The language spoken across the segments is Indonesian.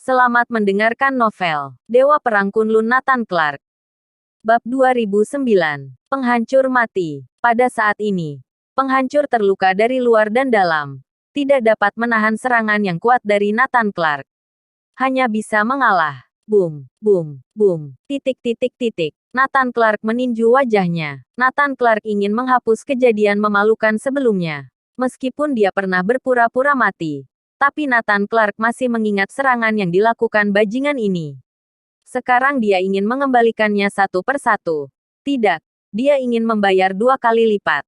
Selamat mendengarkan novel Dewa Perang Kunlun Nathan Clark. Bab 2009. Penghancur mati. Pada saat ini, penghancur terluka dari luar dan dalam. Tidak dapat menahan serangan yang kuat dari Nathan Clark. Hanya bisa mengalah. Boom, boom, boom. Titik. Nathan Clark meninju wajahnya. Nathan Clark ingin menghapus kejadian memalukan sebelumnya. Meskipun dia pernah berpura-pura mati. Tapi Nathan Clark masih mengingat serangan yang dilakukan bajingan ini. Sekarang dia ingin mengembalikannya satu persatu. Tidak, dia ingin membayar 2 kali lipat.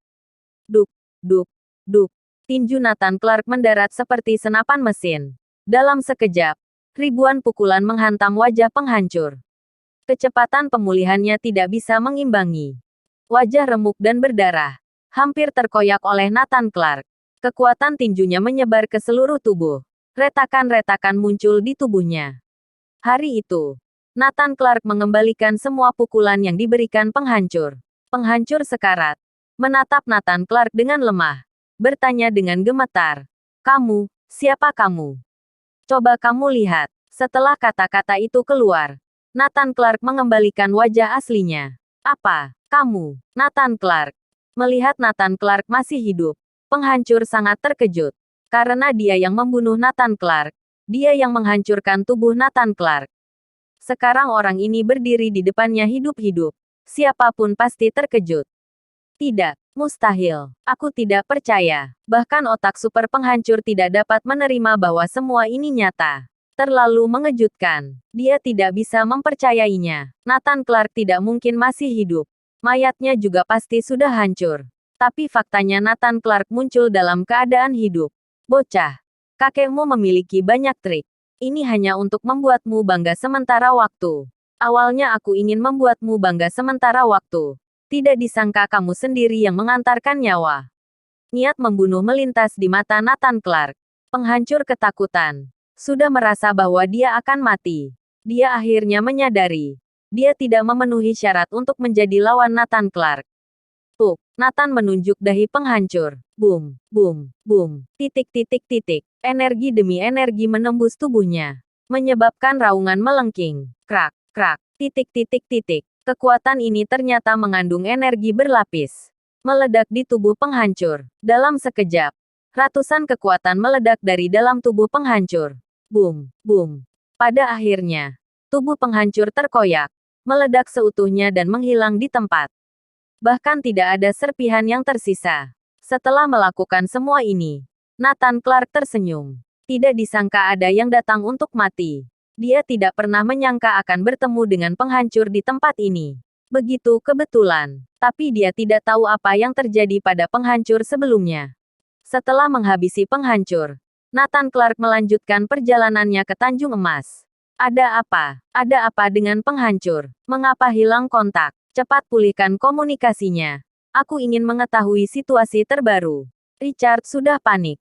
Duk, duk, duk. Tinju Nathan Clark mendarat seperti senapan mesin. Dalam sekejap, ribuan pukulan menghantam wajah penghancur. Kecepatan pemulihannya tidak bisa mengimbangi. Wajah remuk dan berdarah, hampir terkoyak oleh Nathan Clark. Kekuatan tinjunya menyebar ke seluruh tubuh. Retakan-retakan muncul di tubuhnya. Hari itu, Nathan Clark mengembalikan semua pukulan yang diberikan penghancur. Penghancur sekarat menatap Nathan Clark dengan lemah. Bertanya dengan gemetar. "Kamu, siapa kamu? Coba kamu lihat." Setelah kata-kata itu keluar, Nathan Clark mengembalikan wajah aslinya. "Apa, kamu, Nathan Clark?" Melihat Nathan Clark masih hidup, penghancur sangat terkejut. Karena dia yang membunuh Nathan Clark. Dia yang menghancurkan tubuh Nathan Clark. Sekarang orang ini berdiri di depannya hidup-hidup. Siapapun pasti terkejut. Tidak, mustahil. Aku tidak percaya. Bahkan otak super penghancur tidak dapat menerima bahwa semua ini nyata. Terlalu mengejutkan. Dia tidak bisa mempercayainya. Nathan Clark tidak mungkin masih hidup. Mayatnya juga pasti sudah hancur. Tapi faktanya Nathan Clark muncul dalam keadaan hidup. "Bocah, kakekmu memiliki banyak trik. Ini hanya untuk membuatmu bangga sementara waktu. Awalnya aku ingin membuatmu bangga sementara waktu. Tidak disangka kamu sendiri yang mengantarkan nyawa." Niat membunuh melintas di mata Nathan Clark. Penghancur ketakutan. Sudah merasa bahwa dia akan mati. Dia akhirnya menyadari. Dia tidak memenuhi syarat untuk menjadi lawan Nathan Clark. Puk, Nathan menunjuk dahi penghancur. Boom, boom, boom. Energi demi energi menembus tubuhnya. Menyebabkan raungan melengking. Krak, krak, Kekuatan ini ternyata mengandung energi berlapis. Meledak di tubuh penghancur. Dalam sekejap, ratusan kekuatan meledak dari dalam tubuh penghancur. Boom, boom. Pada akhirnya, tubuh penghancur terkoyak, meledak seutuhnya dan menghilang di tempat. Bahkan tidak ada serpihan yang tersisa. Setelah melakukan semua ini, Nathan Clark tersenyum. Tidak disangka ada yang datang untuk mati. Dia tidak pernah menyangka akan bertemu dengan penghancur di tempat ini. Begitu kebetulan. Tapi dia tidak tahu apa yang terjadi pada penghancur sebelumnya. Setelah menghabisi penghancur, Nathan Clark melanjutkan perjalanannya ke Tanjung Emas. Ada apa? Ada apa dengan penghancur? Mengapa hilang kontak? Cepat pulihkan komunikasinya. Aku ingin mengetahui situasi terbaru. Richard sudah panik.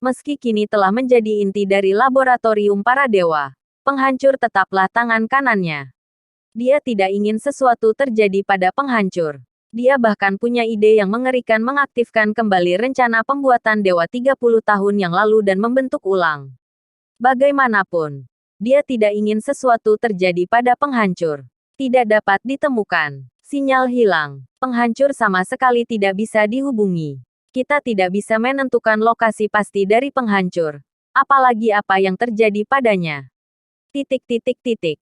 Meski kini telah menjadi inti dari laboratorium para dewa, penghancur tetaplah tangan kanannya. Dia tidak ingin sesuatu terjadi pada penghancur. Dia bahkan punya ide yang mengerikan mengaktifkan kembali rencana pembuatan dewa 30 tahun yang lalu dan membentuk ulang. Bagaimanapun, dia tidak ingin sesuatu terjadi pada penghancur. Tidak dapat ditemukan. Sinyal hilang. Penghancur sama sekali tidak bisa dihubungi. Kita tidak bisa menentukan lokasi pasti dari penghancur. Apalagi apa yang terjadi padanya.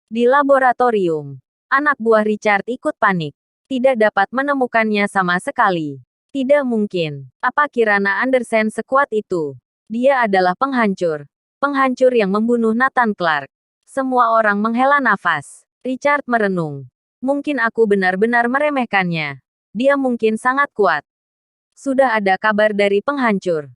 Di laboratorium, anak buah Richard ikut panik. Tidak dapat menemukannya sama sekali. Tidak mungkin. Apa Kirana Andersen sekuat itu? Dia adalah penghancur. Penghancur yang membunuh Nathan Clark. Semua orang menghela nafas. Richard merenung. Mungkin aku benar-benar meremehkannya. Dia mungkin sangat kuat. Sudah ada kabar dari penghancur.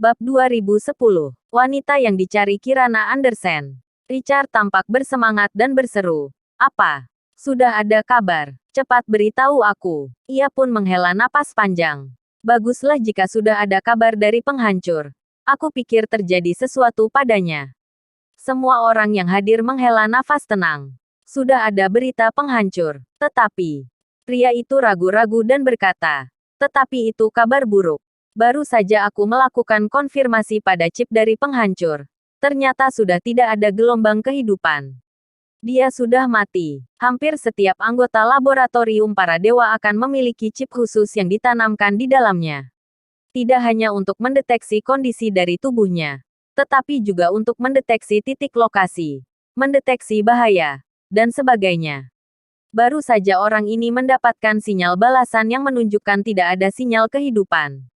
Bab 2010. Wanita yang dicari Kirana Andersen. Richard tampak bersemangat dan berseru. "Apa? Sudah ada kabar? Cepat beritahu aku." Ia pun menghela napas panjang. "Baguslah jika sudah ada kabar dari penghancur. Aku pikir terjadi sesuatu padanya." Semua orang yang hadir menghela nafas tenang. Sudah ada berita penghancur. Tetapi, pria itu ragu-ragu dan berkata, "Tetapi itu kabar buruk. Baru saja aku melakukan konfirmasi pada chip dari penghancur. Ternyata sudah tidak ada gelombang kehidupan. Dia sudah mati. Hampir setiap anggota laboratorium para dewa akan memiliki chip khusus yang ditanamkan di dalamnya. Tidak hanya untuk mendeteksi kondisi dari tubuhnya, tetapi juga untuk mendeteksi titik lokasi, mendeteksi bahaya, dan sebagainya. Baru saja orang ini mendapatkan sinyal balasan yang menunjukkan tidak ada sinyal kehidupan.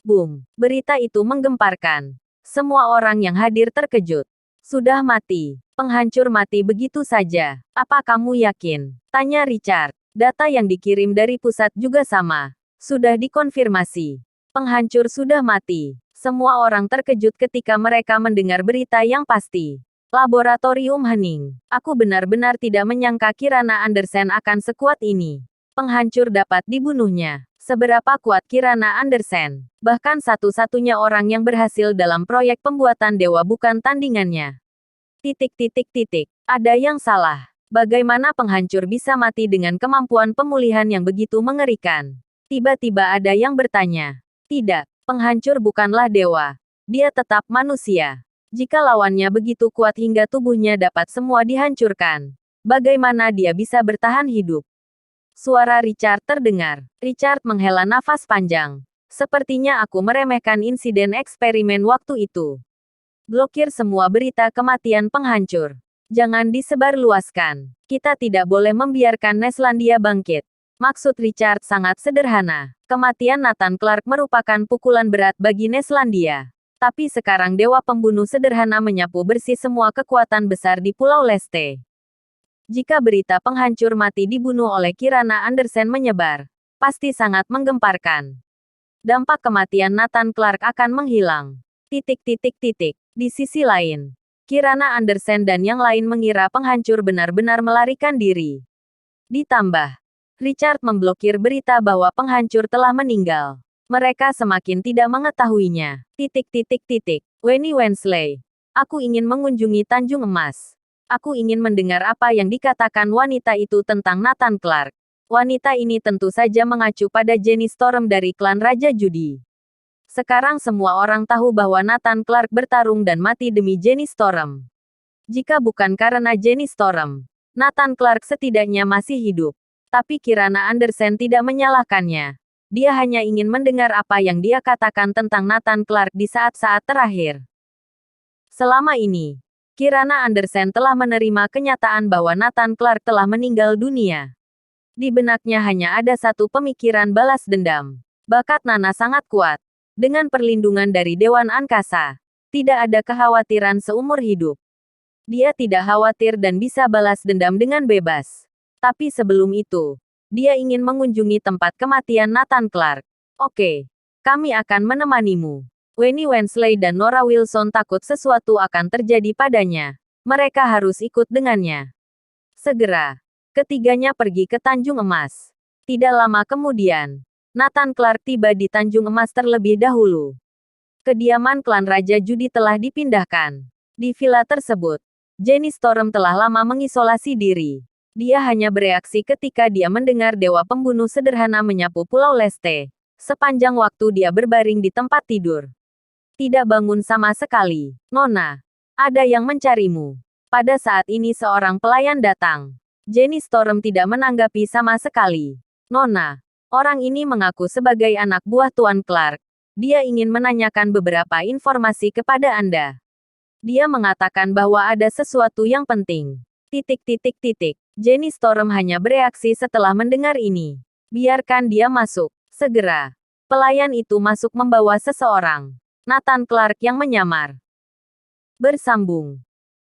Boom! Berita itu menggemparkan. Semua orang yang hadir terkejut. Sudah mati. Penghancur mati begitu saja. Apa kamu yakin? Tanya Richard. Data yang dikirim dari pusat juga sama. Sudah dikonfirmasi. Penghancur sudah mati. Semua orang terkejut ketika mereka mendengar berita yang pasti. Laboratorium hening. Aku benar-benar tidak menyangka Kirana Andersen akan sekuat ini. Penghancur dapat dibunuhnya. Seberapa kuat Kirana Andersen? Bahkan satu-satunya orang yang berhasil dalam proyek pembuatan dewa bukan tandingannya. Ada yang salah. Bagaimana penghancur bisa mati dengan kemampuan pemulihan yang begitu mengerikan? Tiba-tiba ada yang bertanya. Tidak, penghancur bukanlah dewa. Dia tetap manusia. Jika lawannya begitu kuat hingga tubuhnya dapat semua dihancurkan, bagaimana dia bisa bertahan hidup? Suara Richard terdengar. Richard menghela nafas panjang. Sepertinya aku meremehkan insiden eksperimen waktu itu. Blokir semua berita kematian penghancur. Jangan disebarluaskan. Kita tidak boleh membiarkan Neslandia bangkit. Maksud Richard sangat sederhana. Kematian Nathan Clark merupakan pukulan berat bagi Neslandia. Tapi sekarang Dewa Pembunuh sederhana menyapu bersih semua kekuatan besar di Pulau Leste. Jika berita penghancur mati dibunuh oleh Kirana Andersen menyebar, pasti sangat menggemparkan. Dampak kematian Nathan Clark akan menghilang. Di sisi lain, Kirana Andersen dan yang lain mengira penghancur benar-benar melarikan diri. Ditambah, Richard memblokir berita bahwa penghancur telah meninggal. Mereka semakin tidak mengetahuinya. Wenny Wensley. Aku ingin mengunjungi Tanjung Emas. Aku ingin mendengar apa yang dikatakan wanita itu tentang Nathan Clark. Wanita ini tentu saja mengacu pada Jenny Storm dari klan Raja Judi. Sekarang semua orang tahu bahwa Nathan Clark bertarung dan mati demi Jenny Storm. Jika bukan karena Jenny Storm, Nathan Clark setidaknya masih hidup. Tapi Kirana Andersen tidak menyalahkannya. Dia hanya ingin mendengar apa yang dia katakan tentang Nathan Clark di saat-saat terakhir. Selama ini, Kirana Andersen telah menerima kenyataan bahwa Nathan Clark telah meninggal dunia. Di benaknya hanya ada satu pemikiran balas dendam. Bakat Nana sangat kuat. Dengan perlindungan dari Dewan Angkasa, tidak ada kekhawatiran seumur hidup. Dia tidak khawatir dan bisa balas dendam dengan bebas. Tapi sebelum itu, dia ingin mengunjungi tempat kematian Nathan Clark. Oke, kami akan menemanimu. Wenny Wensley dan Nora Wilson takut sesuatu akan terjadi padanya. Mereka harus ikut dengannya. Segera, ketiganya pergi ke Tanjung Emas. Tidak lama kemudian, Nathan Clark tiba di Tanjung Emas terlebih dahulu. Kediaman klan Raja Judi telah dipindahkan. Di villa tersebut, Jenny Storm telah lama mengisolasi diri. Dia hanya bereaksi ketika dia mendengar Dewa Pembunuh sederhana menyapu Pulau Leste. Sepanjang waktu dia berbaring di tempat tidur. Tidak bangun sama sekali. Nona, ada yang mencarimu. Pada saat ini seorang pelayan datang. Jenny Storm tidak menanggapi sama sekali. Nona, orang ini mengaku sebagai anak buah Tuan Clark. Dia ingin menanyakan beberapa informasi kepada Anda. Dia mengatakan bahwa ada sesuatu yang penting. Jenny Storm hanya bereaksi setelah mendengar ini. Biarkan dia masuk. Segera. Pelayan itu masuk membawa seseorang. Nathan Clark yang menyamar. Bersambung.